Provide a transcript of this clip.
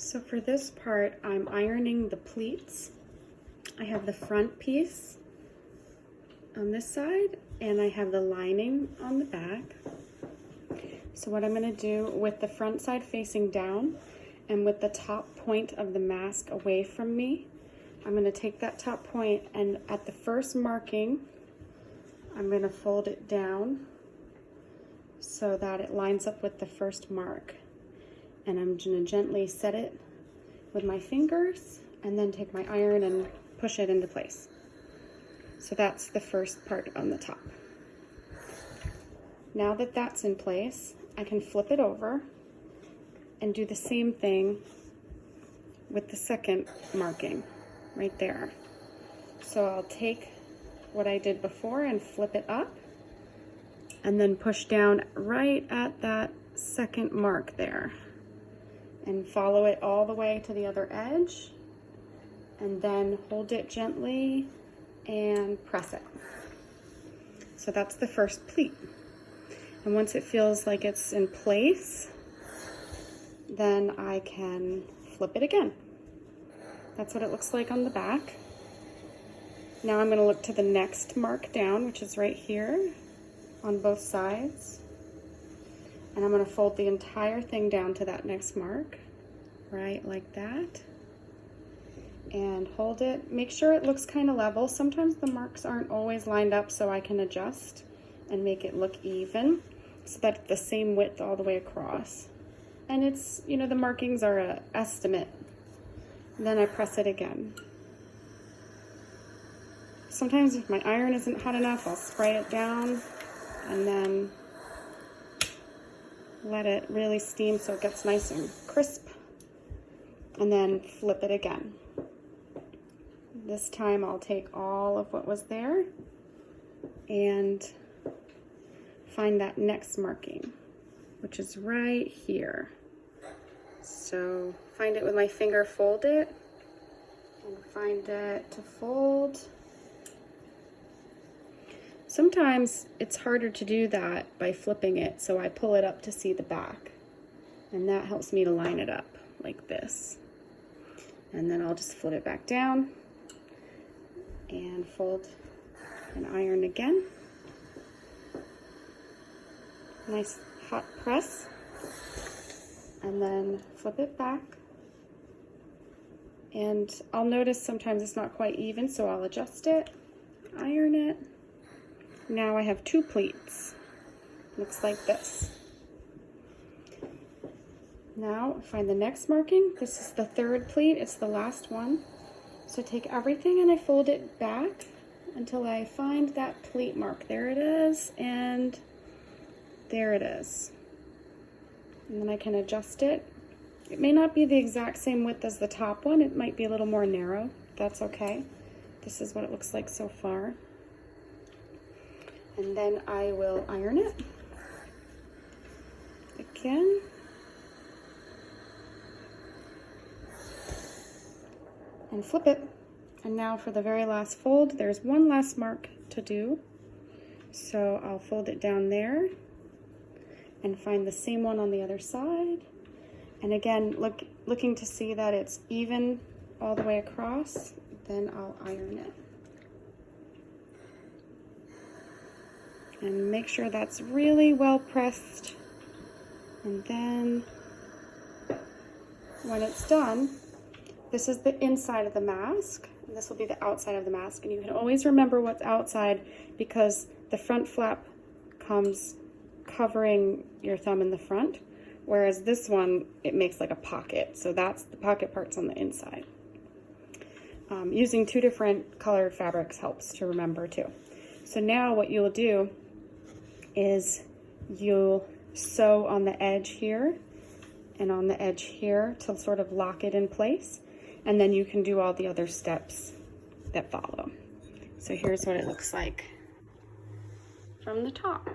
So for this part, I'm ironing the pleats. I have the front piece on this side and I have the lining on the back. So what I'm going to do with the front side facing down and with the top point of the mask away from me, I'm going to take that top point and at the first marking, I'm going to fold it down so that it lines up with the first mark. And I'm going to gently set it with my fingers and then take my iron and push it into place. So that's the first part on the top. Now that that's in place, I can flip it over and do the same thing with the second marking right there. So I'll take what I did before and flip it up and then push down right at that second mark there and follow it all the way to the other edge and then hold it gently and press it. So that's the first pleat. And once it feels like it's in place, then I can flip it again. That's what it looks like on the back. Now I'm going to look to the next mark down, which is right here on both sides. And I'm going to fold the entire thing down to that next mark, right like that. And hold it. Make sure it looks kind of level. Sometimes the marks aren't always lined up, so I can adjust and make it look even so that it's the same width all the way across. And it's, you know, the markings are an estimate. And then I press it again. Sometimes if my iron isn't hot enough, I'll spray it down and then let it really steam so it gets nice and crisp, and then flip it again. This time I'll take all of what was there and find that next marking, which is right here. So find it with my finger, fold it, and find it to fold. Sometimes it's harder to do that by flipping it, so I pull it up to see the back. And that helps me to line it up like this. And then I'll just flip it back down and fold and iron again. Nice hot press. And then flip it back. And I'll notice sometimes it's not quite even, so I'll adjust it, iron it. Now I have two pleats. Looks like this. Now find the next marking. This is the third pleat. It's the last one. So take everything and I fold it back until I find that pleat mark. There it is, and there it is. And then I can adjust it. It may not be the exact same width as the top one. It might be a little more narrow. That's okay. This is what it looks like so far. And then I will iron it again. And flip it. And now for the very last fold, there's one last mark to do. So I'll fold it down there and find the same one on the other side. And again, looking to see that it's even all the way across, then I'll iron it. And make sure that's really well pressed. And then when it's done, this is the inside of the mask, and this will be the outside of the mask. And you can always remember what's outside because the front flap comes covering your thumb in the front, whereas this one, it makes like a pocket. So that's the pocket part's on the inside. Using two different colored fabrics helps to remember too. So now what you'll do is you'll sew on the edge here and on the edge here to sort of lock it in place, and then you can do all the other steps that follow. So here's what it looks like from the top.